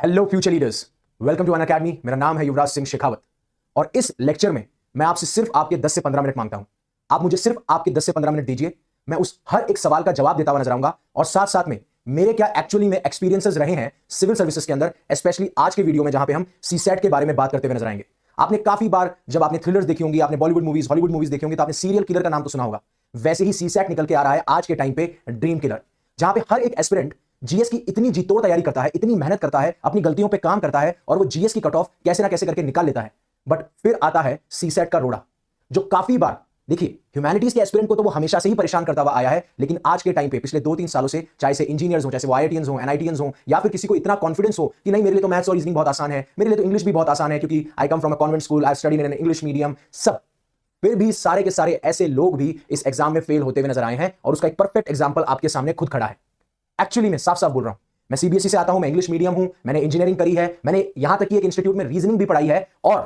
Hello future leaders, welcome to Unacademy. मेरा नाम है युवराज सिंह शेखावत और इस लेक्चर में मैं आपसे सिर्फ आपके 10 से 15 मिनट मांगता हूं। आप मुझे सिर्फ आपके 10 से 15 मिनट दीजिए। मैं उस हर एक सवाल का जवाब देता हुआ नजर आऊंगा और साथ साथ में मेरे क्या एक्चुअली में एक्सपीरियंसेस रहे हैं सिविल सर्विसेज के अंदर, स्पेशली आज के वीडियो में जहां पे हम सीसैट के बारे में बात करते हुए नजर आएंगे। आपने काफी बार जब आपने थ्रिलर्स देखी होंगी, आपने बॉलीवुड मूवीज, हॉलीवुड मूवीज देखी होंगी, तो आपने सीरियल किलर का नाम तो सुना होगा। वैसे ही सीसैट निकल के आ रहा है आज के टाइम पे ड्रीम किलर, जहां पे हर एक एस्पिरेंट जीएस की इतनी जी तोड़ तैयारी करता है, इतनी मेहनत करता है, अपनी गलतियों पे काम करता है और वो जीएस की कट ऑफ कैसे ना कैसे करके निकाल लेता है। बट फिर आता है सीसैट का रोड़ा, जो काफी बार, देखिए, ह्यूमैनिटीज के एस्पिरेंट को तो वो हमेशा से ही परेशान करता हुआ आया है, लेकिन आज के टाइम पे पिछले 2-3 सालों से, चाहे से इंजीनियर्स हो, चाहे वो आईआईटीएंस हो, एनआईटीएंस हो, या फिर किसी को इतना कॉन्फिडेंस हो कि नहीं, मेरे लिए तो मैथ्स और रीजनिंग बहुत आसान है, मेरे लिए तो इंग्लिश भी बहुत आसान है क्योंकि I come from a convent school, I studied in an English medium, सब। फिर भी सारे के सारे ऐसे लोग भी इस एग्जाम में फेल होते हुए नजर आए हैं और उसका एक परफेक्ट एग्जाम्पल आपके सामने खुद खड़ा है। एक्चुअली मैं साफ साफ बोल रहा हूं, मैं सीबीएसई से आता हूं, मैं इंग्लिश मीडियम हूं, मैंने इंजीनियरिंग करी है, मैंने यहां तक कि एक इंस्टीट्यूट में रीजनिंग भी पढ़ाई है और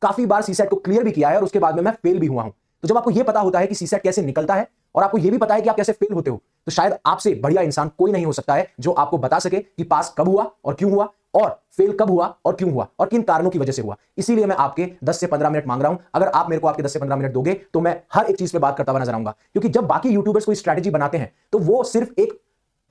काफी बार सीसैट को क्लियर भी किया है और उसके बाद में मैं फेल भी हुआ हूं। तो जब आपको यह पता होता है कि सीसैट कैसे निकलता है और आपको यह भी पता है कि आप कैसे फेल होते हो, तो शायद आपसे बढ़िया इंसान कोई नहीं हो सकता है जो आपको बता सके कि पास कब हुआ और क्यों हुआ और फेल कब हुआ और क्यों हुआ और किन कारणों की वजह से हुआ। इसीलिए मैं आपके 10 से 15 मिनट मांग रहा हूं। अगर आप मेरे को आपके 10 से 15 मिनट दोगे तो मैं हर एक चीज पे बात करता हुआ नजर आऊंगा, क्योंकि जब बाकी यूट्यूबर्स कोई स्ट्रैटेजी बनाते हैं तो वो सिर्फ एक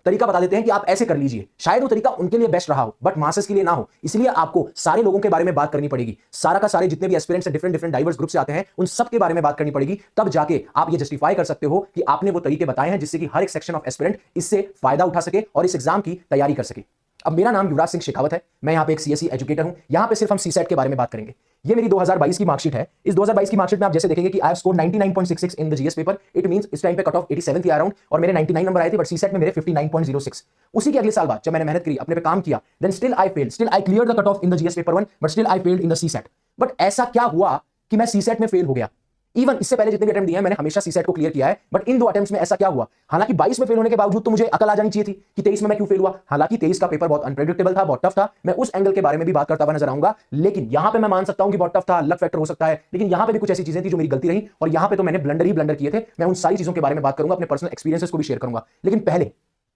तरीका बता देते हैं कि आप ऐसे कर लीजिए। शायद वो तरीका उनके लिए बेस्ट रहा हो बट मासेस के लिए ना हो। इसलिए आपको सारे लोगों के बारे में बात करनी पड़ेगी, सारा का सारे जितने भी aspirants different different diverse group से आते हैं उन सब के बारे में बात करनी पड़ेगी। तब जाके आप ये जस्टिफाई कर सकते हो कि आपने वो तरीके बताए हैं जिससे कि हर एक सेक्शन ऑफ एस्पिरेंट इससे फायदा उठा सके और इस एग्जाम की तैयारी कर सके। अब मेरा नाम युवराज सिंह शेखावत है, मैं यहाँ पे एक सीएसई एजुकेटर हूँ। यहाँ पे सिर्फ हम सीसैट के बारे में बात करेंगे। ये मेरी 2022 की मार्कशीट है। इस 2022 की मार्कशीट में आप जैसे देखेंगे कि I have scored 99.66 in the GS paper. It means इस टाइम पे कट ऑफ 87 थी अराउंड और मेरे 99 नंबर आए थे, बट सीसैट में मेरे 59.06। उसी के अगले साल बाद जब मैंने मेहनत करी, अपने पे काम किया, then still I failed, still I cleared the cut off in the GS paper 1, but still I failed in the CSAT. But ऐसा क्या हुआ कि मैं सीसैट में फेल हो गया? इवन इससे पहले जितने भी अटेम्प्ट दिए हैं मैंने हमेशा सीसैट को क्लियर किया है, बट इन 2 अटेम्प्ट्स में ऐसा क्या हुआ? हालांकि 22 में फेल होने के बावजूद तो मुझे अकल आ जानी चाहिए थी कि 23 में मैं क्यों फेल हुआ। हालांकि 23 का पेपर बहुत अनप्रेडिक्टेबल था, बहुत टफ था, मैं उस एंगल के बारे में भी बात करता हुआ नजर आऊंगा। लेकिन यहां पे मैं मान सकता हूं कि बहुत टफ था, लक फैक्टर हो सकता है, लेकिन यहां पे भी कुछ ऐसी चीजें थी जो मेरी गलती रही और यहां पे तो मैंने ब्लंडर ही ब्लंडर किए थे। मैं उन सारी चीजों के बारे में बात करूंगा, अपने पर्सनल एक्सपीरियंसेस को भी शेयर करूंगा। लेकिन पहले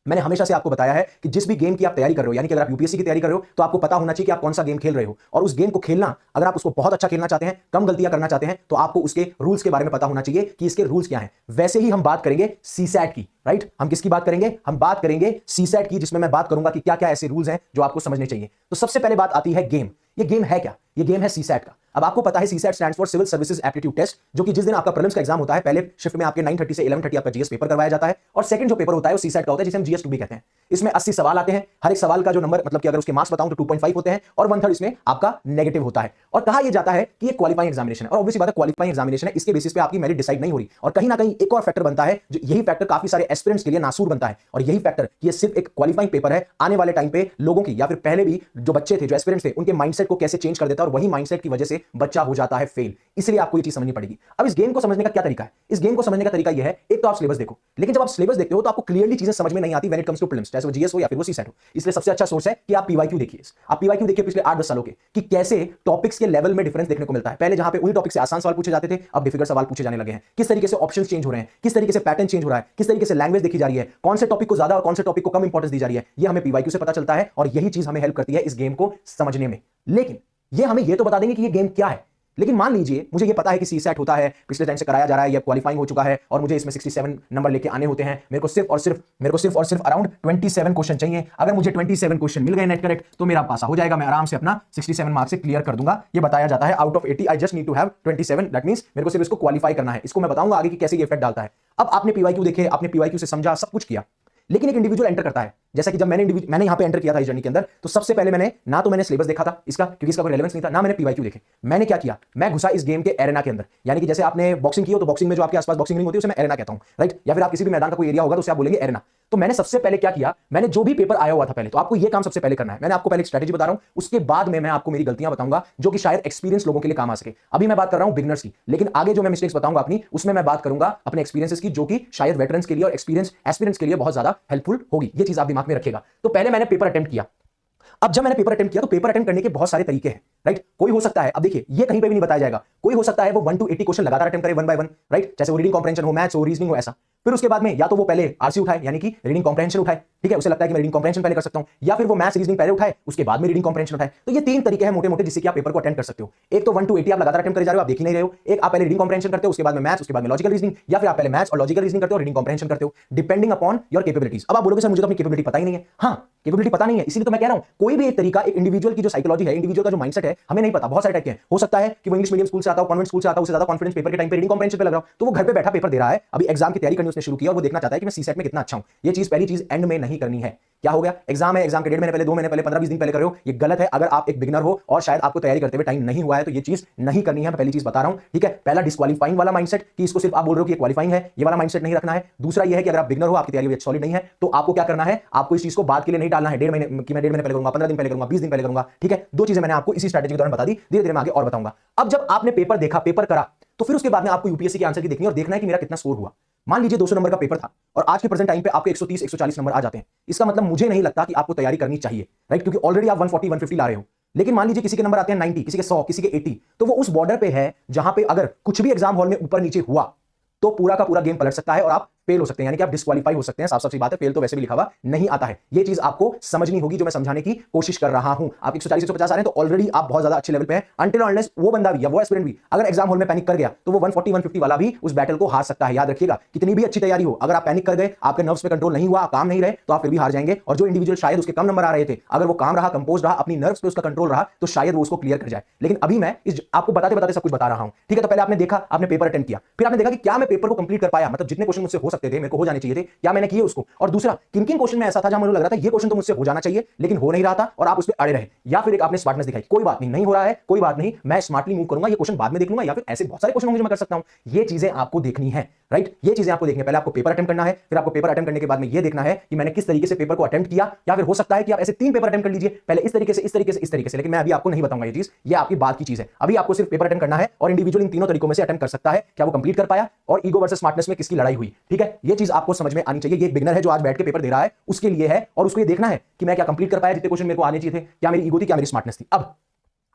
मैंने हमेशा से आपको बताया है कि जिस भी गेम की आप तैयारी कर रहे हो, यानी कि अगर आप यूपीएससी की तैयारी कर रहे हो तो आपको पता होना चाहिए कि आप कौन सा गेम खेल रहे हो। और उस गेम को खेलना, अगर आप उसको बहुत अच्छा खेलना चाहते हैं, कम गलतियां करना चाहते हैं, तो आपको उसके रूल्स के बारे में पता होना चाहिए कि इसके रूल्स क्या हैं। वैसे ही हम बात करेंगे सीसैट की, राइट? हम किसकी बात करेंगे? हम बात करेंगे सीसैट की, जिसमें मैं बात करूंगा कि क्या क्या ऐसे रूल्स हैं जो आपको समझने चाहिए। तो सबसे पहले बात आती है गेम। ये गेम है क्या? ये गेम है सीसैट का। अब आपको पता है CSAT stands for civil services aptitude test, जो कि जिस दिन आपका प्रीलिम्स का एग्जाम होता है, पहले शिफ्ट में आपके 9:30 से 11:30 आपका जीएस पेपर करवाया जाता है और सेकंड जो पेपर होता है वो सीसैट का होता है, जिसे हम जीएस 2 भी कहते हैं। इसमें 80 सवाल आते हैं। हर एक सवाल का जो नंबर, मतलब कि अगर उसके मार्क्स बताऊं तो 2.5 होते हैं और 1/3 इसमें आपका नेगेटिव होता है। और कहा यह जाता है कि ये क्वालिफाइंग एग्जामिनेशन है और ऑब्वियसली बात है, क्वालिफाइंग एग्जामिनेशन है, इसके बेसिस पे आपकी मेरिट डिसाइड नहीं हो रही। और कहीं ना कहीं एक और फैक्टर बनता है, जो यही फैक्टर काफी सारे एस्पिरेंट्स के लिए नासूर बनता है, और यही फैक्टर, ये सिर्फ एक क्वालिफाइंग पेपर है, आने वाले टाइम पे लोगों की, या फिर पहले भी जो बच्चे थे, जो एस्पिरेंट्स थे, उनके माइंडसेट को कैसे चेंज कर देता है और वही माइंडसेट की वजह से बच्चा हो जाता है फेल। इसलिए आपको ये चीज समझनी पड़ेगी। अब इस गेम को समझने का क्या तरीका है? इस गेम को समझने का तरीका यह है, एक तो आप सिलेबस देखो, लेकिन जब आप सिलेबस देखते हो तो आपको क्लियरली चीजें समझ में नहीं आती when it comes to prelims, चाहे वो जीएस हो या फिर वो सीसैट हो। इसलिए सबसे अच्छा सोर्स है कि आप पीवाईक्यू देखिए। आप पीवाईक्यू देखिए पिछले 8-10 सालों के, कि कैसे टॉपिक्स के लेवल में डिफरेंस देखने को मिलता है। पहले जहां पे उन्हीं टॉपिक से आसान सवाल पूछे जाते थे, अब डिफिकल्ट सवाल पूछे जाने लगे हैं। किस तरीके से ऑप्शंस चेंज हो रहे हैं, किस तरीके से पैटर्न चेंज हो रहा है, किस तरीके से लैंग्वेज देखी जा रही है, कौन से टॉपिक को ज्यादा और कौन से टॉपिक को कम इंपॉर्टेंस दी जा रही है, ये हमें पीवाईक्यू से पता चलता है और यही चीज हमें हेल्प करती है इस गेम को समझने में। लेकिन ये हमें ये तो बता देंगे कि ये गेम क्या है। लेकिन मान लीजिए मुझे ये पता है कि सीसैट होता है, पिछले टाइम से कराया जा रहा है, ये क्वालिफाइंग हो चुका है और मुझे इसमें 67 नंबर लेके आने होते हैं। मेरे को सिर्फ और सिर्फ अराउंड 27 क्वेश्चन चाहिए। अगर मुझे 27 क्वेश्चन मिल गए नेट करेक्ट तो मेरा पास हो जाएगा, मैं आराम से अपना 67 मार्क्स से क्लियर कर दूंगा। ये बताया जाता है out of 80 I just need to have 27, that means मेरे को सिर्फ इसको क्वालिफाई करना है। इसको मैं बताऊंगा आगे कि कैसे ये इफेक्ट डालता है। अब आपने पीवाईक्यू देखे, आपने पीवाईक्यू से समझा, सब कुछ किया, लेकिन एक इंडिविजुअल एंटर करता है। जैसा कि जब मैंने यहां पे एंटर किया था इस जर्नी के अंदर, तो सबसे पहले मैंने सिलेबस देखा था इसका, क्योंकि इसका कोई रेलेवेंस नहीं था, ना मैंने पीवाईक्यू देखे। मैंने क्या किया, मैं घुसा इस गेम के एरेना के अंदर। यानी कि जैसे आपने बॉक्सिंग की हो तो बॉक्सिंग में जो आपके आसपास बॉक्सिंग रिंग होती है उसे मैं एरेना कहता हूं, राइट? या फिर आप किसी भी मैदान का कोई एरिया होगा तो उसे आप बोलेंगे एरेना। तो मैंने सबसे पहले क्या किया, मैंने जो भी पेपर आया हुआ था पहले, तो आपको ये काम सबसे पहले करना है। मैंने आपको पहले एक स्ट्रेटजी बता रहा हूं, उसके बाद में मैं आपको मेरी गलतियां बताऊंगा जो कि शायद एक्सपीरियंस लोगों के लिए काम आ सके। अभी मैं बात कर रहा हूं बिगनर्स की, लेकिन आगे जो मैं मिस्टेक्स बताऊंगा अपनी, उसमें मैं बात करूंगा अपने एक्सपीरियंसेस की, जो कि शायद वेटरन्स के लिए और एक्सपीरियंस एस्पिरेंट्स के लिए बहुत ज्यादा हेल्पफुल होगी। ये चीज आप दिमाग में रखिएगा। तो पहले मैंने पेपर अटेम्प्ट किया। अब जब मैंने पेपर अटेम्प्ट किया तो पेपर अटेम्प्ट करने के बहुत सारे तरीके हैं। राइट। कोई हो सकता है, अब देखिए ये कहीं पे भी नहीं बताया जाएगा, कोई हो सकता है वो 1 to 80 क्वेश्चन लगातार अटेम्प्ट करे 1 by 1, राइट। जैसे वो रीडिंग कॉम्प्रहेंशन हो, मैथ्स हो, रीजनिंग हो, ऐसा। फिर उसके बाद में या तो वो पहले आरसी उठाए यानी कि रीडिंग कॉम्प्रहेंशन उठाए, ठीक है, उसे लगता है कि मैं रीडिंग कॉम्प्रहेंशन पहले कर सकता हूं, या फिर वो मैथ्स रीजनिंग पहले उठाए उसके बाद में रीडिंग कॉम्प्रहेंशन उठाए। तो ये तीन तरीके हैं मोटे मोटे जिससे कि आप पेपर को अटेम्प्ट कर सकते हो। एक तो 1 to 80 आप लगातार अटेम्प्ट करे जा रहे हो, आप देख ही नहीं रहे हो। एक आप पहले रीडिंग कॉम्प्रहेंशन करते हो, उसके बाद में मैथ्स, उसके बाद में लॉजिकल रीजनिंग, या फिर आप पहले मैथ्स और लॉजिकल रीजनिंग करते हो, रीडिंग कॉम्प्रहेंशन करते हो, डिपेंडिंग अपॉन योर कैपेबिलिटीज। अब आप बोलोगे सर मुझे तो अपनी कैपेबिलिटी पता ही नहीं है। हाँ, कैपेबिलिटी पता नहीं है, इसीलिए तो मैं कह रहा हूं कोई भी एक तरीका, एक इंडिविजुअल की जो साइकोलॉजी है, इंडिविजुअल का जो माइंडसेट है, हमें नहीं पता। बहुत सारे टाइप के हैं, हो सकता है कि वो इंग्लिश मीडियम स्कूल से आता हो, कॉन्वेंट स्कूल से आता हो, उससे ज्यादा कॉन्फिडेंस पेपर के टाइम पे रीडिंग कॉम्प्रहेंशन पे लग रहा हो, तो वो घर पे बैठा पेपर दे रहा है, अभी एग्जाम की तैयारी करनी उसने शुरू किया और वो देखना चाहता है कि मैं सीसेट में कितना अच्छा हूं। ये चीज पहली चीज एंड में नहीं करनी है। क्या हो गया, एग्जाम है, एग्जाम के 1.5 महीने पहले, 2 महीने पहले, 15-20 दिन पहले कर रहे हो, ये गलत है। अगर आप एक बिगिनर हो और शायद आपको तैयारी करते हुए टाइम नहीं हुआ है तो ये चीज नहीं करनी है। मैं पहली चीज बता रहा हूं, ठीक है। पहला डिस्क्वालीफाइंग वाला माइंडसेट कि इसको सिर्फ आप बोल रहे हो कि ये क्वालीफाइंग है, ये वाला माइंडसेट नहीं रखना है। दूसरा ये है कि अगर आप बिगिनर हो, आपकी तैयारी सॉलिड नहीं है, तो आपको क्या करना है, आपको इस चीज को बाद के लिए नहीं डालना है 1.5 महीने कि मैं 1.5 महीने पहले करूंगा, 15 दिन पहले करूंगा, 20 दिन पहले करूंगा, ठीक है। दो चीजें मैंने आपको इसी स्ट्रैटेजी के दौरान बता दी, धीरे धीरे मैं आगे और बताऊंगा। अब जब आपने पेपर देखा, पेपर करा, तो फिर उसके बाद में आपको यूपीएससी के आंसर की देखनी है और देखना है कि मेरा कितना स्कोर हुआ। मान लीजिए 200 नंबर का पेपर था और आज के प्रेजेंट टाइम पे आपके 130 140 नंबर आ जाते हैं, इसका मतलब मुझे नहीं लगता कि आपको तैयारी करनी चाहिए, राइट, क्योंकि ऑलरेडी आप 140 150 ला रहे हो। लेकिन मान लीजिए किसी के नंबर आते हैं 90, किसी के 100, किसी के 80, तो वो उस बॉर्डर पे है जहां पे अगर कुछ भी एग्जाम हॉल में ऊपर नीचे हुआ तो पूरा का पूरा गेम पलट सकता है और आप फेल हो सकते हैं, यानी कि आप डिस्क्वालीफाई हो सकते हैं। साफ साफ सी बात है, फेल तो वैसे भी लिखा हुआ नहीं आता है। ये चीज आपको समझनी होगी जो मैं समझाने की कोशिश कर रहा हूं। आप 140 150 आ रहे हैं तो ऑलरेडी आप बहुत ज्यादा अच्छे लेवल पे हैं। अनटिल अनलेस वो बंदा भी या वो एस्पिरेंट भी अगर एग्जाम हॉल में पैनिक कर गया तो वो 140 150 वाला भी उस बैटल को हार सकता है। याद रखिएगा, कितनी भी अच्छी तैयारी हो, अगर आप पैनिक कर गए, आपके नर्व्स पे कंट्रोल नहीं हुआ, काम नहीं रहे, तो आप फिर भी हार जाएंगे। और जो इंडिविजुअल शायद उसके कम नंबर आ रहे थे, अगर वो काम रहा, कंपोज रहा, अपनी नर्व्स पे उसका कंट्रोल रहा, तो शायद वो उसको क्लियर कर जाए। लेकिन अभी मैं इस आपको बताते बताते सब कुछ बता रहा हूं, ठीक है। तो पहले आपने देखा, आपने पेपर अटेम्प्ट किया, फिर आपने देखा कि क्या मैं पेपर को कंप्लीट कर पाया, मतलब जितने क्वेश्चन मुझसे हो सकते थे, मेरे को हो जाने चाहिए थे, क्या मैंने किए उसको। और दूसरा, किन किन क्वेश्चन में ऐसा था जहां मुझे लग रहा था ये क्वेश्चन तो मुझसे हो जाना चाहिए लेकिन हो नहीं रहा था और आप उस पर अड़े रहे, या फिर एक आपने स्मार्टनेस दिखाई, कोई बात नहीं हो रहा है, कोई बात नहीं, मैं स्मार्टली मूव करूंगा, ये क्वेश्चन बाद में देख लूंगा, या फिर ऐसे बहुत सारे क्वेश्चन होंगे जो मैं कर सकता हूं। ये चीजें आपको देखनी है, राइट। ये चीजें आपको देखनी है। पहले आपको पेपर अटेम्प्ट करना है, फिर आपको पेपर अटेम्प्ट करने के बाद में ये देखना है कि मैंने किस तरीके से पेपर को अटेम्प्ट किया, या फिर हो सकता है कि आप ऐसे 3 पेपर अटेम्प्ट कर लीजिए, पहले इस तरीके से, इस तरीके से, इस तरीके से। लेकिन मैं अभी आपको नहीं बताऊंगा ये चीज, ये आपकी बात की चीज है। अभी आपको सिर्फ पेपर अटेम्प्ट करना है और इंडिविजुअल इन तीनों तरीकों में से अटेम्प्ट कर सकता है, क्या वो कंप्लीट कर पाया और ईगो वर्सेस स्मार्टनेस में किसकी लड़ाई हुई, ठीक है। ये चीज आपको समझ में आनी चाहिए। ये एक बिगिनर है जो आज बैठ के पेपर दे रहा है, उसके लिए है, और उसको ये देखना है कि मैं क्या कंप्लीट कर पाया, जितने क्वेश्चन मेरे को आने चाहिए थे, क्या मेरी ईगो थी, क्या मेरी स्मार्टनेस थी।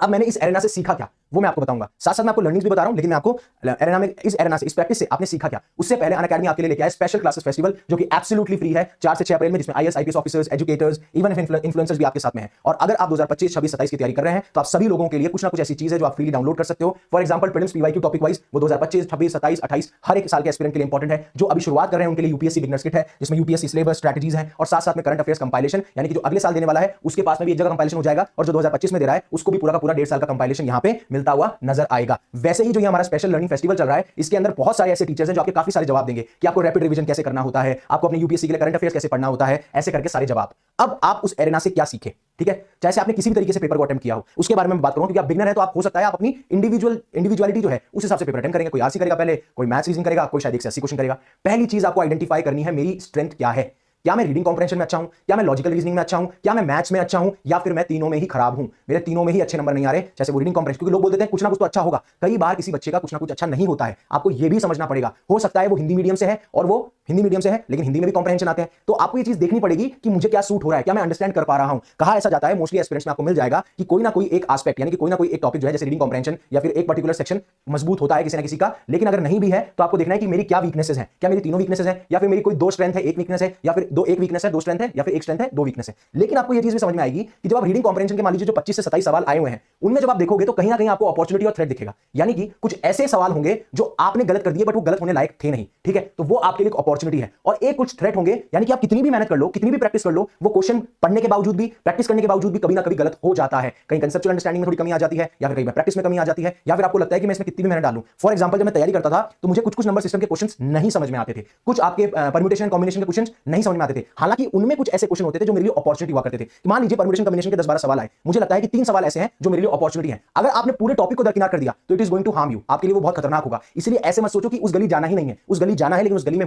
अब मैंने इस एरेना से सीखा क्या वो मैं आपको बताऊंगा। साथ साथ मैं आपको लर्निंग्स भी बता रहा हूं, लेकिन मैं आपको एरेना में, इस एरेना से, इस प्रैक्टिस से आपने सीखा क्या। उससे पहले अनअकैडमी आपके लिए लेके आया स्पेशल क्लासेस फेस्टिवल, जो कि एब्सोल्युटली फ्री है, 4 से 6 अप्रैल में, जिसमें IAS IPS officers, educators, even influencers भी आपके साथ में है। और अगर आप 2025 26 27 की तैयारी कर रहे हैं तो आप सभी लोगों के लिए कुछ ना कुछ ऐसी चीज है जो आप फ्रीली डाउनलोड कर सकते हो। For example prelims PYQ topic wise वो 2025 26 27 28 हर एक साल के एस्पिरेंट के लिए इंपॉर्टेंट है। जो अभी शुरुआत कर रहे हैं उनके लिए यूपीएससी बिगिनर्स किट है, जिसमें यूपीएससी सिलेबस, स्ट्रेटजीज है, और साथ साथ में करंट अफेयर्स कंपाइलेशन, यानी कि जो अगले साल देने वाला है उसके पास में भी एक जगह कंपाइलेशन हो जाएगा, और जो 2025 में दे रहा है उसको भी पूरा का पूरा 1.5 साल का कंपाइलेशन यहां पे मिलता हुआ नजर आएगा। वैसे ही जो ये हमारा स्पेशल लर्निंग फेस्टिवल चल रहा है, इसके अंदर बहुत सारे ऐसे टीचर्स हैं जो आपके काफी सारे जवाब देंगे कि आपको रैपिड रिवीजन कैसे करना होता है, आपको अपने यूपीएससी के लिए करंट अफेयर्स कैसे पढ़ना होता है, ऐसे करके सारे जवाब। अब आप उस एरेना से क्या सीखे, ठीक है। जैसे आपने किसी भी तरीके से पेपर को अटेम्प्ट किया हो, उसके बारे में बात करूं, क्योंकि आप बिगिनर है तो आप हो सकता है आप अपनी इंडिविजुअलिटी जो है उस हिसाब से पेपर अटेम्प्ट करेंगे। कोई आरसी करेगा पहले, कोई मैथ्स रीजनिंग करेगा, कोई शायद 1 से 80 क्वेश्चन करेगा। पहली चीज आपको आइडेंटिफाई करनी है, मेरी स्ट्रेंथ क्या है। क्या मैं रीडिंग कॉम्प्रहेंशन में अच्छा हूं, क्या मैं लॉजिकल रीजनिंग में अच्छा हूं, क्या मैं मैथ्स में अच्छा हूं, या फिर मैं तीनों में ही खराब हूं, मेरे तीनों में ही अच्छे नंबर नहीं आ रहे। जैसे वो रीडिंग कॉम्प्रहेंशन, क्योंकि लोग बोल देते हैं कुछ ना कुछ तो अच्छा होगा, कई बार किसी बच्चे का कुछ ना कुछ अच्छा नहीं होता है। आपको यह भी समझना पड़ेगा, हो सकता है वो हिंदी मीडियम से है और वो हिंदी मीडियम से है लेकिन हिंदी में भी कॉम्प्रहेंशन आते हैं, तो आपको ये चीज देखनी पड़ेगी कि मुझे क्या सूट हो रहा है, क्या मैं अंडरस्टैंड कर पा रहा हूं। कहा ऐसा जाता है मोस्टली एस्पिरेंट्स में आपको मिल जाएगा कि कोई ना कोई एक एस्पेक्ट, यानी कि कोई ना कोई एक टॉपिक जो है, जैसे रीडिंग कॉम्प्रहेंशन या फिर एक पर्टिकुलर सेक्शन मजबूत होता है किसी ना किसी का। लेकिन अगर नहीं भी है तो आपको देखना है कि मेरी क्या वीकनेसेस हैं, क्या मेरी तीनों वीकनेसेस हैं, या फिर मेरी कोई 2 स्ट्रेंथ है 1 वीकनेस है, या फिर एक वीकनेस है 2 स्ट्रेंथ है, या फिर 1 स्ट्रेंथ है 2 वीकनेस है। लेकिन आपको ये चीज भी समझ में आएगी कि जब आप रीडिंग कॉम्प्रहेंशन के मान लीजिए जो 25 से 27 सवाल आए हुए हैं, उनमें जब आप देखोगे तो कहीं ना कहीं आपको अपॉर्चुनिटी और थ्रेट दिखेगा, यानी कि कुछ ऐसे सवाल होंगे जो आपने गलत कर दिए बट वो गलत होने लायक थे नहीं, ठीक है, तो वो आपके लिए एक अपॉर्चुनिटी है। और एक कुछ थ्रेट होंगे, यानी कि आप कितनी भी मेहनत कर लो, कितनी भी प्रैक्टिस कर लो, वो क्वेश्चन पढ़ने के बावजूद भी, प्रैक्टिस करने के बावजूद भी कभी ना कभी गलत हो जाता है। कहीं कंसेप्चुअल अंडरस्टैंडिंग में थोड़ी कमी आ जाती है, या फिर कहीं प्रैक्टिस में कमी आ जाती है, या फिर आपको लगता है कि मैं इसमें कितनी भी मेहनत डालूं। फॉर एग्जांपल जब मैं तैयारी करता था तो मुझे कुछ नंबर सिस्टम के क्वेश्चंस नहीं समझ में आते थे, कुछ आपके परम्यूटेशन कॉम्बिनेशन के क्वेश्चंस नहीं समझ में आते थे। हालांकि उनमें कुछ ऐसे क्वेश्चन होते थे जो मेरे लिए अपॉर्चुनिटी हुआ करते थे। मान लीजिए परम्यूटेशन कॉम्बिनेशन के 10-12 सवाल आए, मुझे लगता है कि 3 सवाल ऐसे हैं जो मेरे लिए अपॉर्चुनिटी है। अगर आपने पूरे टॉपिक को दरकिनार कर दिया तो it is going to harm you, आपके लिए वो बहुत खतरनाक होगा। इसलिए ऐसे मत सोचो कि उस गली जाना ही नहीं है, उस गली जाना है, लेकिन उस गली में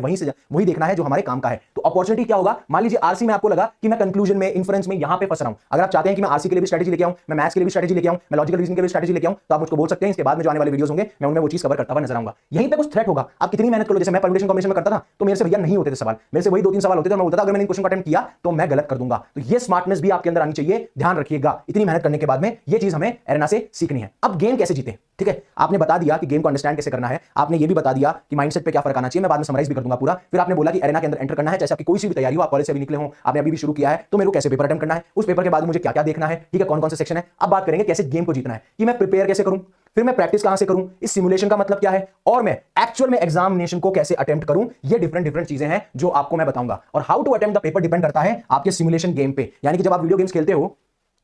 वही देखना है जो हमारे काम का है। तो अपॉर्चुनिटी क्या होगा, मान लीजिए आरसी में आपको लगा कि मैं कंक्लूजन में, इंफरेंस में यहां पे फंस रहा हूं। अगर आप चाहते हैं कि मैं आरसी के लिए भी स्ट्रेटजी लेके आऊं, मैं मैथ्स के लिए भी स्ट्रेटजी लेके आऊं, मैं लॉजिकल रीजनिंग के लिए स्ट्रेटजी लेके आऊं, तो आप मुझको बोल सकते हैं। इसके बाद में जो आने वाले वीडियोस होंगे मैं उनमें वो चीज कवर करता हुआ नजर आऊंगा। यहीं पे कुछ थ्रेट होगा, आप कितनी मेहनत कर लो। जैसे मैं परम्यूटेशन कॉम्बिनेशन में करता था तो मेरे से भैया नहीं होते थे सवाल, मेरे से वही 2-3 सवाल होते थे, मैं बोलता था अगर मैंने इन क्वेश्चन को अटेम्प्ट किया तो मैं गलत कर दूंगा। तो ये स्मार्टनेस भी आपके अंदर आनी चाहिए, ध्यान रखिएगा। इतनी मेहनत करने के बाद में ये चीज हमें एरेना से सीखनी है। अब गेम कैसे जीते, ठीक है, आपने बता दिया कि गेम को अंडरस्टैंड कैसे करना है, आपने ये भी बता दिया कि माइंडसेट पे क्या फर्क आना चाहिए, मैं बाद में समराइज भी कर दूंगा पूरा। फिर आपने बोला कि एरेना के अंदर एंटर करना है, जैसे आपकी कोई सी भी तैयारी हो, आप कॉलेज से भी निकले हो, आपने अभी भी शुरू किया है, तो मेरे को कैसे पेपर अटेम्प्ट करना है, उस पेपर के बाद मुझे क्या क्या देखना है, ठीक है, कौन कौन से सेक्शन है। अब बात करेंगे कैसे गेम को जीतना है, कि मैं प्रिपेयर कैसे करूं, फिर मैं प्रैक्टिस कहां से करूं, इस सिमुलेशन का मतलब क्या है, और मैं एक्चुअल में एग्जामिनेशन को कैसे अटेम्प्ट करूं। ये डिफरेंट चीजें हैं जो आपको मैं बताऊंगा। और how to attempt the paper depend करता है आपके सिमुलेशन गेम पे। यानी कि जब आप वीडियो गेम्स खेलते हो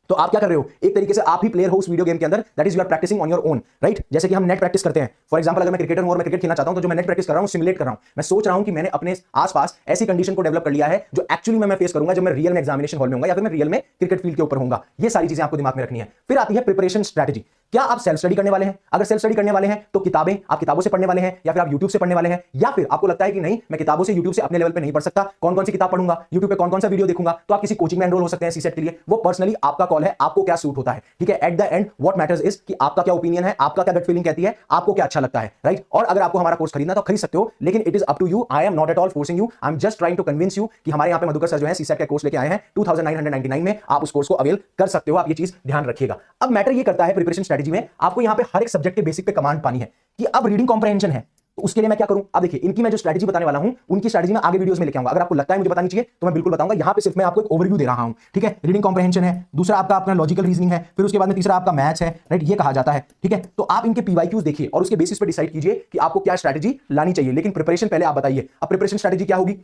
तो आप क्या कर रहे हो, एक तरीके से आप ही प्लेयर हो उस वीडियो गेम के अंदर, that is you are practicing on your own, right. जैसे कि हम नेट प्रैक्टिस करते हैं, फॉर एग्जांपल अगर मैं क्रिकेटर हूं और मैं क्रिकेट खेलना चाहता हूं, तो जो मैं नेट प्रैक्टिस कर रहा हूं, सिमुलेट कर रहा हूं, मैं सोच रहा हूं कि मैंने अपने आसपास ऐसी कंडीशन को डेवलप कर लिया है जो एक्चुअली मैं फेस करूंगा जब मैं रियल में एग्जामिनेशन हॉल में होऊंगा या फिर मैं रियल में क्रिकेट फील्ड के ऊपर होऊंगा। ये सारी चीजें आपको दिमाग में रखनी है। फिर आती है प्रिपरेशन स्ट्रैटेजी। क्या आप सेल्फ स्टडी करने वाले हैं? अगर सेल्फ स्टडी करने वाले हैं तो किताबें, आप किताबों से पढ़ने वाले हैं या फिर आप यूट्यूब से पढ़ने वाले हैं, या फिर आपको लगता है कि नहीं मैं किताबों से यूट्यूब से अपने लेवल पे नहीं पढ़ सकता, कौन कौन सी किताब पढ़ूंगा, यूट्यूब पे कौन कौन सा वीडियो देखूंगा, तो आप किसी कोचिंग में एनरोल हो सकते हैं सीसेट के लिए। वो पर्सनली आपका कॉल है, आपको क्या सूट होता है, ठीक है। At the end what matters is कि आपका क्या ओपिनियन है, आपका क्या गट फीलिंग कहती है, आपको क्या अच्छा लगता है, राइट। और अगर आपको हमारा कोर्स खरीदना तो खरीद सकते हो, लेकिन it is up to you. I am not at all forcing you, I am just trying to convince you कि हमारे यहाँ पे मधुकर सर जो है सीसेट का कोर्स लेके आए हैं 2999 में, आप उस कोर्स को अवेल कर सकते हो। आप ये चीज ध्यान रखिएगा। अब मैटर ये करता है प्रिपरेशन स्ट्रेटजी में, आपको यहाँ पे हर एक सब्जेक्ट के बेसिक पे कमांड पानी है कि अब रीडिंग कॉम्प्रहेंशन है, तो उसके लिए मैं क्या करूं। अब देखिए इनकी मैं जो स्ट्रेटजी बताने वाला हूं, उनकी स्ट्रेटजी मैं आगे वीडियोस में लेके आऊंगा। अगर आपको लगता है मुझे बतानी चाहिए तो मैं बिल्कुल बताऊंगा। यहां पे सिर्फ मैं आपको एक ओवरव्यू दे रहा हूं, ठीक है। रीडिंग कॉम्प्रहेंशन है, दूसरा आपका अपना लॉजिकल रीजनिंग है, फिर उसके बाद में तीसरा आपका मैथ्स है, राइट, ये कहा जाता है, ठीक है। तो आप इनके पीवाईक्यूज देखिए और उसके बेसिस पे डिसाइड कीजिए कि आपको क्या स्ट्रेटजी लानी चाहिए। लेकिन प्रिपरेशन पहले आप बताइए। अब प्रिपरेशन स्ट्रेटजी क्या होगी,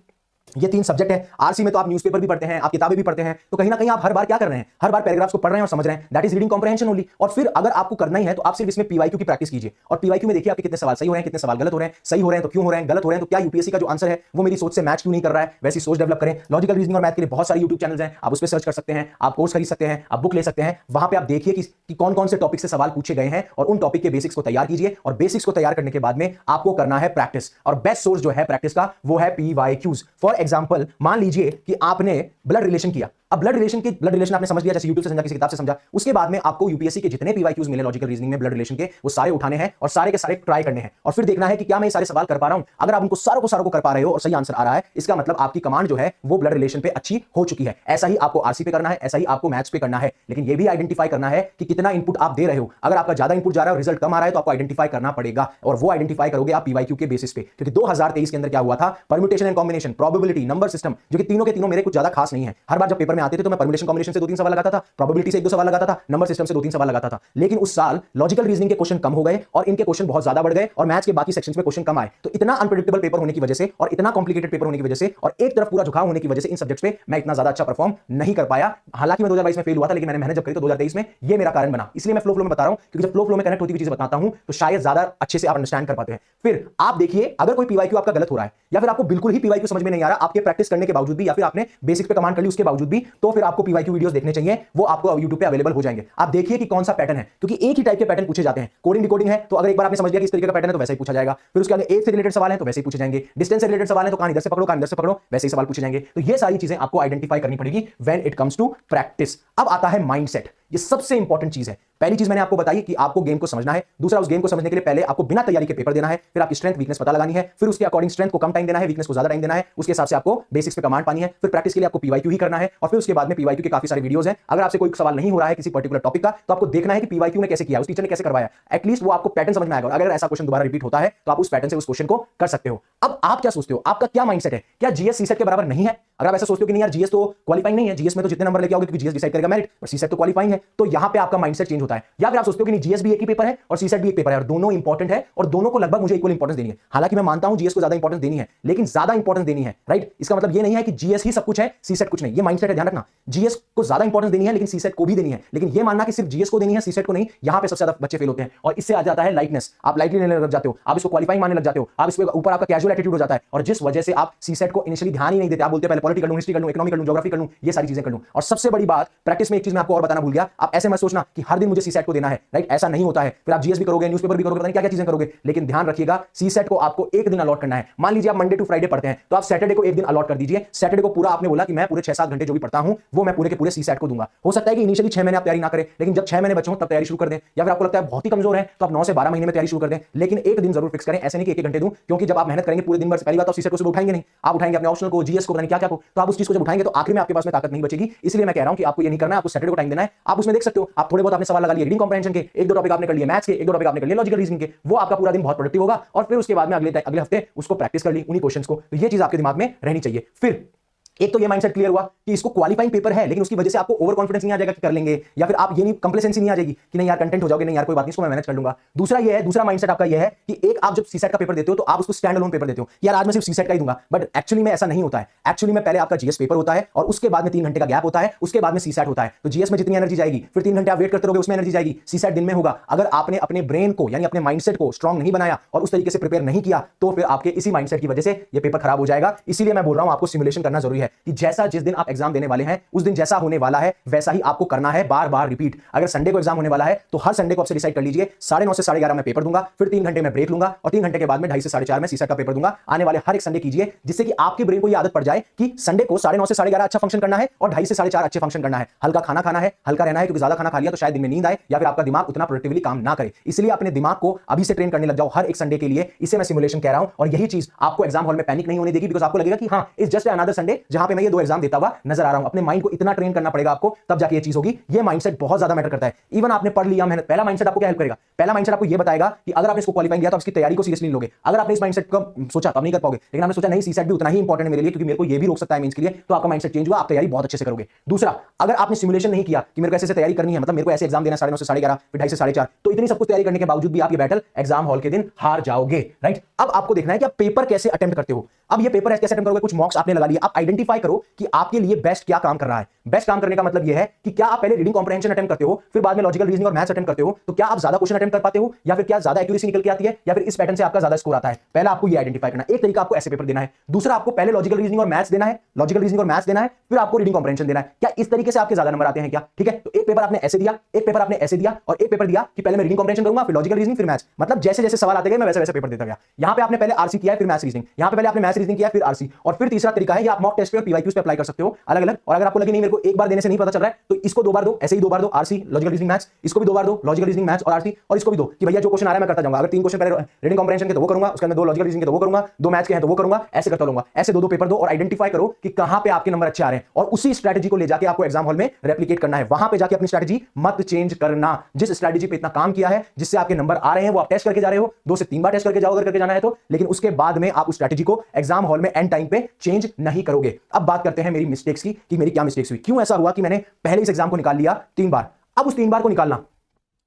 ये 3 सब्जेक्ट है। आरसी में तो आप न्यूज़पेपर भी पढ़ते हैं, आप किताबें भी पढ़ते हैं, तो कहीं ना कहीं आप हर बार क्या कर रहे हैं, हर बार पैराग्राफ्स को पढ़ रहे हैं और समझ रहे हैं, that is reading comprehension only. और फिर अगर आपको करना ही है तो आप सिर्फ इसमें पीवाईक्यू की प्रैक्टिस कीजिए। और पीवाईक्यू में देखिए आपके कितने सवाल सही हो रहे हैं, कितने सवाल गलत हो रहे हैं, सही हो रहे हैं तो क्यों हो रहे हैं, गलत हो रहे हैं तो क्या यूपीएससी का जो आंसर है वो मेरी सोच से मैच क्यों नहीं कर रहा है, वैसी सोच डेवलप करें। लॉजिकल रीजनिंग और मैथ के लिए बहुत सारे यूट्यूब चैनल्स हैं, आप उस पर सर्च कर सकते हैं, आप कोर्स खरीद सकते हैं, आप बुक ले सकते हैं। वहां पे आप देखिए कि कौन कौन से टॉपिक से सवाल पूछे गए हैं और उन टॉपिक के बेसिक्स को तैयार कीजिए। और बेसिक्स को तैयार करने के बाद में आपको करना है प्रैक्टिस। और बेस्ट सोर्स जो है प्रैक्टिस का वो है पीवाईक्यूज। फॉर एग्जांपल मान लीजिए कि आपने ब्लड रिलेशन किया। अब ब्लड रिलेशन आपने समझ लिया, जैसे यूट्यूब से समझा, किसी किताब से समझा। उसके बाद में आपको यूपीएससी के जितने पीवाईक्यूज मिले लॉजिकल रीजनिंग में ब्लड रिलेशन के, वो सारे उठाने हैं और सारे के सारे ट्राई करने हैं। और फिर देखना है कि क्या मैं ये सारे सवाल कर पा रहा हूं। अगर आप उनको सारों को कर पा रहे हो और सही आंसर आ रहा है, इसका मतलब आपकी कमांड जो है वो ब्लड रिलेशन पे अच्छी हो चुकी है। ऐसा ही आपको आरसी पे करना है, ऐसा ही आपको मैथ्स पे करना है। लेकिन ये भी आइडेंटिफाई करना है कि कितना इनपुट आप दे रहे हो। अगर आपका ज्यादा इनपुट जा रहा है और रिजल्ट कम आ रहा है तो आपको आइडेंटिफाई करना पड़ेगा, और वो आइडेंटिफाई करोगे आप पीवाईक्यू के बेसिस पे। क्योंकि 2023 के अंदर क्या हुआ था, permutation and combination, probability, number system, जो कि तीनों के तीनों मेरे कुछ ज्यादा खास नहीं है। हर बार जब पेपर में आते थे तो मैं परम्यूटेशन कॉम्बिनेशन से 2-3 सवाल लगाता था, प्रोबेबिलिटी से 1-2 सवाल लगाता था, नंबर सिस्टम से 2-3 सवाल लगाता था। लेकिन उस साल लॉजिकल रीजनिंग के क्वेश्चन कम हो गए और इनके क्वेश्चन बहुत ज्यादा बढ़ गए और मैथ्स के बाकी सेक्शंस में क्वेश्चन कम आए। तो इतना अनप्रेडिक्टेबल पेपर होने की वजह से और इतना कॉम्प्लिकेटेड पेपर होने की वजह से और एक तरफ पूरा झुकाव होने की वजह से इन सब्जेक्ट्स पे मैं इतना ज्यादा अच्छा परफॉर्म नहीं कर पाया। हालांकि मैं 2022 में फेल हुआ था, लेकिन मैंने मेहनत जब करी तो 2023 में ये मेरा कारण बना। इसलिए मैं फ्लो में बता रहा हूं, क्योंकि जब फ्लो में कनेक्ट होती हुई चीजें बताता हूं तो शायद ज्यादा अच्छे से आप अंडरस्टैंड कर पाते हैं। फिर आप देखिए अगर कोई पीवाईक्यू आपका गलत हो रहा है या फिर आपको बिल्कुल ही पीवाईक्यू समझ में नहीं आ रहा, आपके प्रैक्टिस करने के बावजूद भी या फिर आपने बेसिक पे कमांड कर ली उसके बावजूद भी, तो फिर आपको पीवाईक्यू वीडियोस देखने चाहिए। वो आपको यूट्यूब पे अवेलेबल हो जाएंगे। आप देखिए कि कौन सा पैटर्न है, क्योंकि एक ही टाइप के पैटर्न पूछे जाते हैं। कोडिंग डिकोडिंग है तो अगर एक बार आपने समझ लिया कि इस तरीके का पैटर्न है तो वैसे ही पूछा जाएगा। फिर उसके आगे एज से रिलेटेड सवाल है तो वैसे ही पूछे जाएंगे। डिस्टेंस से रिलेटेड सवाल है तो कहां इधर से पकड़ो कहां इधर से पकड़ो, वैसे ही सवाल पूछे जाएंगे। तो ये सारी चीजें आपको आइडेंटिफाई करनी पड़ेगी when it comes to practice. अब आता है माइंडसेट। ये सबसे इंपॉर्टेंट चीज है। पहली चीज मैंने आपको बताई कि आपको गेम को समझना है। दूसरा, उस गेम को समझने के लिए पहले आपको बिना तैयारी के पेपर देना है। फिर आपकी स्ट्रेंथ वीकनेस पता लगानी है। फिर उसके अकॉर्डिंग स्ट्रेंथ को कम टाइम देना है, वीकनेस को ज्यादा टाइम देना है। उसके हिसाब से आपको बेसिक्स पे कमांड पानी है। फिर प्रैक्टिस के लिए आपको पीवाईक्यू ही करना है। और फिर उसके बाद में पीवाईक्यू के काफी सारे वीडियोस हैं। अगर आपसे कोई सवाल नहीं हो रहा है किसी पर्टिकुलर टॉपिक का, तो आपको देखना है कि पीवाईक्यू में कैसे किया, उस टीचर ने कैसे करवाया। एटलीस्ट वो आपको पैटर्न समझ में आएगा। अगर ऐसा क्वेश्चन दोबारा रिपीट होता है तो आप उस पैटर्न से उस क्वेश्चन को कर सकते हो। अब आप क्या सोचते हो, आपका क्या माइंडसेट है? क्या जीएस सीसेट के बराबर नहीं है? अगर आप ऐसा सोचते हो कि नहीं यार जीएस तो क्वालिफाइंग नहीं है, जीएस में तो जितने नंबर लेके आओगे क्योंकि जीएस डिसाइड करेगा मेरिट, और सीसेट तो क्वालिफाइंग है, तो यहां पे आपका माइंडसेट चेंज होता है। या फिर आप सोचते हो कि नहीं जीएस भी एक ही पेपर है और सीसेट भी एक पेपर है और दोनों इंपॉर्टेंट है और दोनों को लगभग मुझे इक्वल इंपॉर्टेंस देनी है। हालांकि मैं मानता हूं जीएस को ज्यादा इंपॉर्टेंस देनी है, लेकिन ज्यादा इंपॉर्टेंस देनी है, राइट। इसका मतलब ये नहीं है कि जीएस ही सब कुछ है, सीसेट कुछ नहीं। ये माइंडसेट है, ध्यान रखना। जीएस को ज्यादा इंपॉर्टेंस देनी है लेकिन सीसेट को भी देनी है। लेकिन ये मानना कि सिर्फ जीएस को देनी है सीसेट को नहीं, यहां पे सबसे ज्यादा बच्चे फेल होते हैं। और इससे आ जाता है लाइटनेस। आप लाइटली लेने लग जाते हो, आप इसको क्वालिफाइंग मानने लग जाते हो, आप इसके ऊपर आपका कैजुअल एटीट्यूड हो जाता है, और जिस वजह से आप सीसेट को इनिशियली ध्यान ही नहीं देते। आप बोलते हैं पहले पॉलिटिकल लूं, हिस्ट्री कर लूं, इकोनॉमी कर लूं, ज्योग्राफी कर लूं, ये सारी चीजें कर लूं। और सबसे बड़ी बात प्रैक्टिस में एक चीज मैं आपको और बताना भूल गया, आप ऐसे मत सोचना कि हर दिन मुझे मुझे सीसेट को देना है, राइट? ऐसा नहीं होता है। फिर आप जीएस भी करोगे, न्यूज़पेपर भी करोगे, पता नहीं क्या क्या चीजें करोगे, लेकिन ध्यान रखिएगा सीसेट को आपको एक दिन अलॉट करना है। मान लीजिए आप मंडे टू फ्राइडे पढ़ते हैं, तो आप सैटरडे को एक दिन अलॉट कर दीजिए। सैटरडे को पूरा आपने बोला कि मैं पूरे 6-7 घंटे जो भी पढ़ता हूं वो मैं पूरे के पूरे सीसेट को दूंगा। हो सकता है कि इनिशियली 6 महीने आप तैयारी ना करें, लेकिन जब 6 महीने बचे हो तब तैयारी शुरू कर दें। या फिर आपको लगता है बहुत ही कमजोर है तो आप 9 से 12 महीने में तैयारी शुरू कर दें, लेकिन एक दिन जरूर फिक्स करें। ऐसे नहीं कि एक घंटे दूं, क्योंकि जब आप मेहनत करेंगे पूरे दिन भर, पहली बात तो सीसेट को सुबह उठाएंगे नहीं, आप उठाएंगे अपने ऑप्शनल को, जीएस को, पता नहीं क्या क्या को, तो आप उस चीज को जब उठाएंगे तो आखिर में आपके पास में ताकत नहीं बचेगी। इसलिए मैं कह रहा हूं कि आपको ये नहीं करना है, आपको सैटरडे को टाइम देना है। आप उसमें देख सकते हो, आप थोड़े बहुत आपने सवाल लगा लिए रीडिंग कॉम्प्रिहेंशन के, एक दो टॉपिक आपने कर लिए मैथ्स के, एक दो टॉपिक आपने कर लिए लॉजिकल रीजनिंग के, वो आपका पूरा दिन बहुत प्रोडक्टिव होगा। और फिर उसके बाद में अगले हफ्ते उसको प्रैक्टिस कर ली उन्हीं क्वेश्चंस को। तो ये चीज आपके दिमाग में रहनी चाहिए। फिर एक तो ये माइंडसेट क्लियर हुआ कि इसको क्वालिफाइंग पेपर है, लेकिन उसकी वजह से आपको ओवर कॉन्फिडेंस नहीं आ जाएगा कि कर लेंगे, या फिर आप ये नहीं, कंप्लेसेंसी नहीं आ जाएगी कि नहीं यार कंटेंट हो जाओगे, नहीं यार कोई बात नहीं इसको मैं मैनेज कर लूंगा। दूसरा ये है, दूसरा माइंडसेट आपका ये है कि एक आप जब सीसेट का पेपर देते हो तो आप उसको स्टैंड अलोन पेपर देते हो, यार आज मैं सिर्फ सीसेट का ही दूंगा, बट एक्चुअली में ऐसा नहीं होता है। एक्चुअली में पहले आपका जीएस पेपर होता है और उसके बाद में 3 घंटे का गैप होता है, उसके बाद में सीसेट होता है। तो जीएस में जितनी एनर्जी जाएगी, फिर 3 घंटे आप वेट करते रहोगे, उसमें एनर्जी जाएगी। सीसेट दिन में होगा। अगर आपने अपने ब्रेन को यानी अपने माइंडसेट को स्ट्रांग नहीं बनाया और उस तरीके से प्रिपेयर नहीं किया तो फिर आपके इसी माइंडसेट की वजह से ये पेपर खराब हो जाएगा। इसीलिए मैं बोल रहा हूं आपको सिमुलेशन करना जरूरी है कि जैसा जिस दिन आप एग्जाम देने वाले हैं उस दिन जैसा होने वाला है वैसा ही आपको करना है, बार बार रिपीट। अगर संडे को एग्जाम होने वाला है तो हर संडे को आपसे डिसाइड कर लीजिए 9:30 से 11:30 मैं पेपर दूंगा, फिर 3 घंटे में ब्रेक लूंगा और 3 घंटे के बाद में 2:30 से 4:30 में सीसेट का पेपर दूंगा। आने वाले हर एक संडे कीजिए, जिससे कि आपके ब्रेन को यह आदत पड़ जाए कि संडे को 9:30 से 11:30 अच्छा फंक्शन करना है और 2:30 से 4:30 अच्छे फंक्शन करना है। हल्का खाना खाना है, हल्का रहना है, क्योंकि ज्यादा खाना खा लिया तो शायद दिन में नींद आए या फिर आपका दिमाग उतना प्रोडक्टिवली काम ना करे। इसलिए अपने दिमाग को अभी से ट्रेन करने लग जाओ हर एक संडे के लिए। इसे मैं सिमुलेशन कह रहा हूं और यही चीज आपको एग्जाम हॉल में पैनिक नहीं होने देगी, बिकॉज़ आपको लगेगा कि हां इट्स जस्ट अनदर संडे जहां पे मैं ये 2 एग्जाम देता हुआ नजर आ रहा हूं। अपने माइंड को इतना ट्रेन करना पड़ेगा आपको, तब जाके ये चीज होगी। ये माइंडसेट बहुत ज्यादा मैटर करता है। इवन आपने पढ़ लिया मेहनत, पहला माइंडसेट आपको क्या हेल्प करेगा? पहला माइंडसेट आपको ये बताएगा कि अगर आपने इसको क्वालीफाई किया तो इसकी तैयारी को सीरियसली लोगे। अगर आपने इस माइंडसेट को सोचा तो आप नहीं कर पाओगे, लेकिन आपने सोचा नहीं सीसेट भी उतना ही इंपॉर्टेंट है मेरे लिए, क्योंकि मेरे को ये भी रोक सकता है मेंस के लिए, तो आपका माइंडसेट चेंज हुआ, आप तैयारी बहुत अच्छे से करोगे। दूसरा, अगर आपने सिमुलेशन नहीं किया कि मेरे को ऐसे तैयारी करनी है, मतलब मेरे को ऐसे एग्जाम देना 9:30 से 11:30, फिर 2:30 से 4:30, तो इतनी सब कुछ तैयारी करने के बावजूद भी आप ये बैटल एग्जाम हॉल के दिन हार जाओगे, राइट? अब आपको देखना है कि आप पेपर कैसे अटेम्प्ट करते हो। अब ये पेपर कैसे अटेम्प्ट करोगे? कुछ मॉक्स आपने लगा लिए, आप आइडेंटिफाई करो कि आपके लिए बेस्ट क्या काम कर रहा है। बेस्ट काम करने का मतलब यह है कि क्या आप पहले रीडिंग कॉम्प्रिहेंशन अटेम्प्ट करते हो, फिर बाद में लॉजिकल रीजनिंग और मैथ्स अटेम्प्ट करते हो, तो क्या आप ज्यादा क्वेश्चन अटेम्प्ट कर पाते हो, या फिर क्या ज्यादा एक्यूरेसी निकल के आती है, या फिर इस पैटर्न से आपका ज्यादा स्कोर आता है। पहला आपको ये आइडेंटिफाई करना। एक तरीका आपको ऐसे पेपर देना है, दूसरा आपको पहले लॉजिकल रीजनिंग और मैथ्स देना है, लॉजिकल रीजनिंग और मैथ्स देना है, फिर आपको रीडिंग कॉम्प्रिहेंशन देना है। क्या इस तरीके से आपके ज्यादा नंबर आते हैं क्या? ठीक है, तो एक पेपर आपने ऐसे दिया, एक पेपर आपने ऐसे दिया, और एक पेपर दिया कि पहले मैं रीडिंग कॉम्प्रिहेंशन करूंगा, फिर लॉजिकल रीजनिंग, फिर मैथ्स। मतलब जैसे जैसे सवाल आते गए मैं वैसे वैसे पेपर देता गया। यहां पे आपने पहले आरसी किया है, फिर मैथ्स रीजनिंग, यहां पे पहले आपने मैथ्स रीजनिंग किया, फिर आरसी, और फिर तीसरा तरीका है, आप मॉक टेस्ट पे और पीवाईक्यूज पे अप्लाई कर सकते हो अलग अलग। और अगर आपको लगे नहीं मेरे को एक बार देने से नहीं पता चल रहा है, तो इसको 2 बार दो, ऐसे ही 2 बार दो, आरसी लॉजिकल रीजनिंग मैथ्स, इसको भी 2 बार दो, लॉजिकल रीजनिंग मैथ्स और आरसी, और इसको भी दो कि भैया जो क्वेश्चन आ रहा है मैं करता जाऊंगा। अगर 3 क्वेश्चन पहले रीडिंग कॉम्प्रिहेंशन के तो वो करूंगा, उसके अंदर 2 लॉजिकल रीजनिंग के तो वो करूंगा, 2 मैथ्स के हैं तो वो करूंगा, ऐसे करता रहूंगा। ऐसे 2-2 पेपर दो और आइडेंटिफाई करो कि कहां पे आपके नंबर अच्छे आ रहे हैं, और उसी स्ट्रेटजी को ले जाके आपको एग्जाम हॉल में रेप्लिकेट करना है। वहां पे जाके अपनी स्ट्रेटजी मत चेंज करना। जिस स्ट्रेटजी पे इतना काम किया है, जिससे आपके नंबर आ रहे हैं, वो आप टेस्ट करके जा रहे हो, 2 से 3 बार टेस्ट करके जाओ अगर करके जाना है तो, लेकिन उसके बाद में आप उस स्ट्रेटजी को एग्जाम हॉल में एंड टाइम पे चेंज नहीं करोगे। अब बात करते हैं मेरी मिस्टेक्स की कि मेरी क्या मिस्टेक्स हुई, क्यों ऐसा हुआ कि मैंने पहले इस एग्जाम को निकाल लिया 3 बार। अब उस 3 बार को निकालना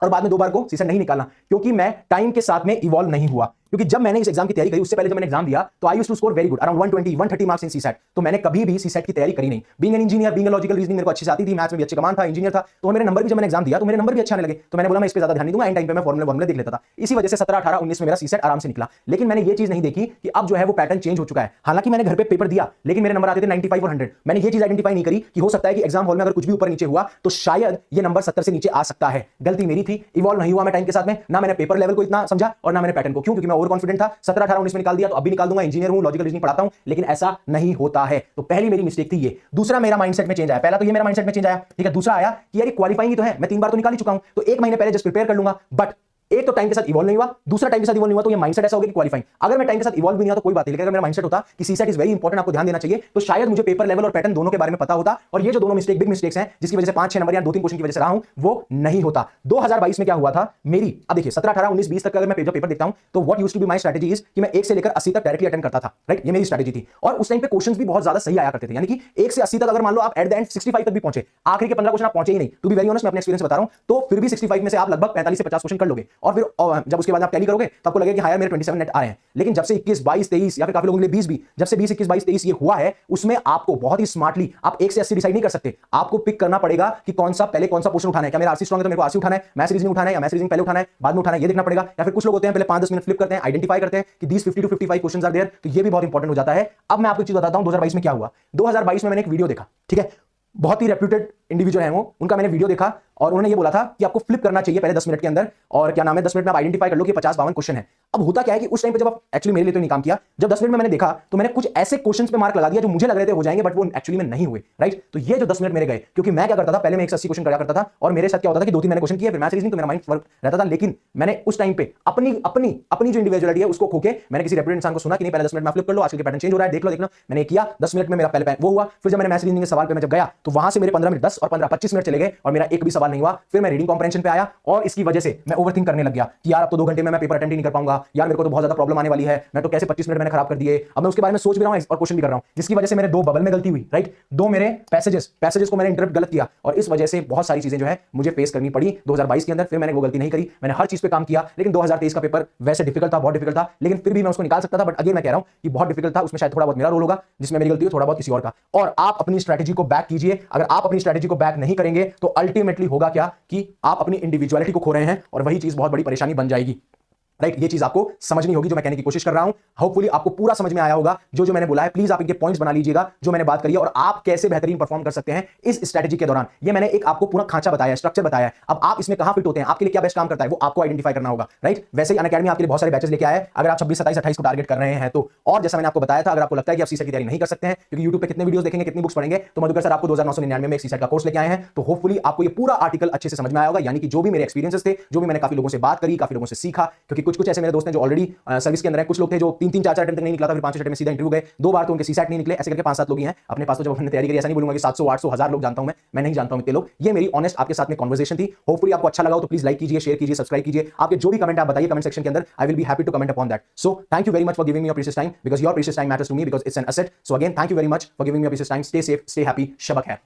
और बाद में 2 बार को सीसेट नहीं निकालना, क्योंकि मैं टाइम के साथ में इवॉल्व नहीं हुआ। क्योंकि जब मैंने इस एग्जाम की तैयारी करी, उससे पहले जब मैंने एग्जाम दिया तो I used to score very good, around 120-130 marks in CSAT. तो मैंने कभी भी सीसेट की तैयारी करी नहीं। Being an engineer, being logical reasoning मेरे को अच्छे से आती थी, मैथ्स में भी अच्छे कमांड था, इंजीनियर था, तो मेरे नंबर भी जब मैंने एग्जाम दिया तो मेरे नंबर भी अच्छे आने लगे। तो मैंने बोला मैं इस पे ज्यादा ध्यान नहीं दूंगा, एंड टाइम पे मैं फॉर्मूले देख लेता था। इसी वजह से 17, 18, 19 में मेरा सीसेट आराम से निकला। लेकिन मैंने ये चीज नहीं देखी कि अब जो है वो पैटर्न चेंज हो चुका है। हालांकि मैंने घर पे पेपर दिया, लेकिन मेरे नंबर आते थे 95 और 100। मैंने ये चीज आइडेंटिफाई नहीं करी कि हो सकता है कि एग्जाम हॉल में अगर कुछ भी ऊपर नीचे हुआ तो शायद ये नंबर 70 से नीचे आ सकता है। गलती मेरी थी, इवॉल्व नहीं हुआ मैं टाइम के साथ में, ना मैंने पेपर लेवल को इतना समझा और ना मैंने पैटर्न को। क्यों? क्योंकि मैं ओवर कॉन्फिडेंट था। 17, 18, 19 में निकाल दिया तो अभी निकाल दूंगा, इंजीनियर हूं, लॉजिकल रीजनिंग पढ़ाता हूं, लेकिन ऐसा नहीं होता है। तो पहली मेरी मिस्टेक थी ये। दूसरा मेरा माइंडसेट में चेंज आया। पहला तो ये मेरा माइंडसेट में चेंज आया, ठीक है। दूसरा आया कि यार क्वालिफाइंग ही तो है, मैं 3 बार तो निकाल ही चुका हूं, तो 1 महीने पहले जस्ट प्रिपेयर कर लूंगा। बट एक तो टाइम के साथ इवॉल्व नहीं हुआ, दूसरा टाइम के साथ इवॉल्व नहीं हुआ, तो ये माइंडसेट ऐसा हो गया कि क्वालिफाइंग। अगर मैं टाइम के साथ इवॉल्व भी नहीं हुआ तो कोई बात नहीं, लेकिन अगर मेरा माइंडसेट होता कि सीसेट इज वेरी इंपॉर्टेंट, आपको ध्यान देना चाहिए, तो शायद मुझे पेपर लेवल और पैटर्न दोनों के बारे में पता होता, और ये जो दोनों मिस्टेक, बिग मिस्टेक्स हैं, जिसकी वजह से 5-6 नंबर या 2-3 क्वेश्चन की वजह से रहा हूं, वो नहीं होता। 2022 में क्या हुआ था मेरी, अब देखिए 17, 18, 19, 20 तक अगर मैं पेपर देखता हूं तो what used to be my strategy is कि मैं 1 से लेकर 80 तक डायरेक्टली अटेम्प्ट करता था, राइट? ये मेरी स्ट्रेटजी थी। और उस टाइम पे क्वेश्चंस भी बहुत ज्यादा सही आया करते थे, यानी कि 1 से 80 तक अगर मान लो आप एट द एंड 65 तक भी पहुंचे, आखिरी के 15 क्वेश्चन आप पहुंचे ही नहीं, टू बी वेरी ऑनेस्ट, मैं अपने एक्सपीरियंस बता रहा हूं, तो फिर भी 65 में से आप लगभग 45 से 50 क्वेश्चन कर लोगे। और फिर जब उसके बाद आप टैली करोगे तो आपको लगेगा कि हाँ यार मेरे 27 नेट आ रहे हैं। लेकिन जब से 21, 22, 23 या फिर काफी लोगों के लिए 20 भी, जब से 20, 21, 22, 23 ये हुआ है, उसमें आपको बहुत ही स्मार्टली आप 1 से 80 डिसाइड नहीं कर सकते। आपको पिक करना पड़ेगा कि कौन सा पहले कौन सा पोर्शन उठाना है। क्या मेरा आरसी स्ट्रांग है तो मेरे को आरसी उठाना है, मैथ्स रीजनिंग उठाना है या मैथ्स रीजनिंग पहले उठाना है बाद में उठाना है, ये देखना पड़ेगा। या फिर कुछ लोग होते हैं पहले 5-10 मिनट फ्लिप करते हैं, आइडेंटिफाई करते हैं कि these 50 to 55 questions are there, तो ये भी बहुत इंपॉर्टेंट हो जाता है। अब मैं आपको एक चीज बताता हूं 2022 में क्या हुआ। 2022 में मैंने एक वीडियो देखा, ठीक है, बहुत ही रेप्यूटेड इंडिविजुअल है वो, उनका मैंने वीडियो देखा और उन्होंने ये बोला था कि आपको फ्लिप करना चाहिए पहले 10 मिनट के अंदर, और क्या नाम है 10 मिनट में आप आइडेंटिफाई कर लो कि 50-52 क्वेश्चन है। अब होता क्या है कि उस टाइम पे जब आप एक्चुअली मेरे लिए तो नहीं काम किया, जब 10 मिनट में मैंने देखा तो मैंने कुछ ऐसे क्वेश्चंस पे मार्क लगा दिया जो मुझे लग रहे थे हो जाएंगे बट वो एक्चुअली में नहीं हुए, राइट। तो ये जो 10 मिनट मेरे गए, क्योंकि मैं क्या करता था पहले मैं 180 क्वेश्चन करा करता था और मेरे साथ क्या होता था कि 2-3 मैंने क्वेश्चन किए, फिर मैथ्स रीजनिंग तो मेरा माइंड वर्क रहता था, लेकिन मैंने उस टाइम पे अपनी अपनी अपनी जो इंडिविजुअलिटी है उसको खोके मैंने किसी रेप्यूटेड इंसान को सुना कि नहीं पहले 10 मिनट में फ्लिप कर लो, आजकल के पैटर्न चेंज हो रहा है, देख लो देखना, मैंने किया 10 मिनट में मेरा पहले वो हुआ। फिर जब मैंने मैथ्स रीजनिंग के सवाल पे मैं जब गया तो वहां से मेरे 15 मिनट 10 और 15 25 मिनट चले गए और मेरा एक भी सवाल नहीं हुआ। फिर मैं रीडिंग कॉम्प्रेंशन पे आया और इसकी वजह से मैं ओवरथिंक करने लग गया कि यार अब तो 2 घंटे में मैं पेपर अटेंड ही नहीं कर पाऊंगा, यार मेरे को तो बहुत ज्यादा प्रॉब्लम आने वाली है, मैं तो कैसे 25 मिनट मैंने खराब कर दिए। अब मैं उसके बारे में सोच भी रहा हूं और क्वेश्चन भी कर रहा हूं, जिसकी वजह से मेरे 2 बबल में गलती हुई, राइट। 2 मेरे पैसेजेस को मैंने इंटरप्ट गलत किया और इस वजह से बहुत सारी चीजें जो है मुझे फेस करनी पड़ी 2022 के अंदर। फिर मैंने वो गलती नहीं करी, मैंने हर चीज पे काम किया, लेकिन 2023 का पेपर वैसे डिफिकल्ट था, बहुत डिफिकल्ट था, लेकिन फिर भी मैं उसको निकाल सकता था। बट अगेन मैं कह रहा हूं कि बहुत डिफिकल्ट था, उसमें शायद थोड़ा बहुत मेरा रोल होगा, जिसमें मेरी गलती हो, थोड़ा बहुत किसी और का। और आप अपनी स्ट्रेटजी को बैक कीजिए। अगर आप अपनी स्ट्रेटजी को बैक नहीं करेंगे तो अल्टीमेटली होगा क्या कि आप अपनी इंडिविजुअलिटी को खो रहे हैं और वही चीज बहुत बड़ी परेशानी बन जाएगी, राइट। ये चीज आपको समझनी होगी जो मैं कहने की कोशिश कर रहा हूं। होपफुली आपको पूरा समझ में आया होगा जो मैंने बोला है। प्लीज आप इनके पॉइंट्स बना लीजिएगा जो मैंने बात करी है और आप कैसे बेहतरीन परफॉर्म कर सकते हैं इस स्ट्रेटजी के दौरान। ये मैंने एक आपको पूरा खांचा बताया है, स्ट्रक्चर बताया है। अब आप इसमें कहां फिट होते हैं, आपके लिए क्या बेस्ट काम करता है, वो आपको आइडेंटिफाई करना होगा, राइट। वैसे ही अनअकैडमी आपके लिए बहुत सारे बैचेस लेके आया है। अगर आप 26 27 28 को टारगेट कर रहे हैं तो, और जैसा मैंने आपको बताया था, अगर आपको लगता है कि आप सीसेट की तैयारी नहीं कर सकते हैं क्योंकि यूट्यूब पे कितने वीडियोस देखेंगे, कितनी बुक्स पढ़ेंगे, तो मधुकर सर आपको 2999 में एक सीसेट का कोर्स लेके आए हैं। तो होपफुली आपको ये पूरा आर्टिकल अच्छे से समझ में आया होगा, यानी कि जो भी मेरे एक्सपीरियंसेस थे, जो भी मैंने काफी लोगों से बात करी, काफी लोगों से सीखा, क्योंकि कुछ ऐसे मेरे दोस्त हैं जो ऑलरेडी सर्विस के अंदर है, कुछ लोग थे जो 3-3 4-4 अटेम्प्ट तक नहीं निकला था, फिर 5 अटेम्प्ट में सीधा इंटरव्यू गए, 2 बार तो उनके सीसेट नहीं निकले, ऐसे करके 5-7 लोग ही हैं अपने पास। तो जब हमने तैयारी करी, ऐसा नहीं बोलूंगा कि 700 800 1000 लोग जानता हूं मैं नहीं जानता हूं इतने लोग। ये मेरी ऑनेस्ट आपके साथ में कन्वर्सेशन थी। होपफुली आपको अच्छा लगा हो तो प्लीज लाइक कीजिए, शेयर कीजिए, सब्सक्राइब कीजिए। आपके जो भी कमेंट आप बताइए कमेंट सेक्शन के अंदर, I will be happy to comment upon that. So thank you very much for giving me your precious time, because your precious time matters to me, because it's an asset. So again thank you very much for giving me your precious time. Stay safe, stay happy, शब खैर।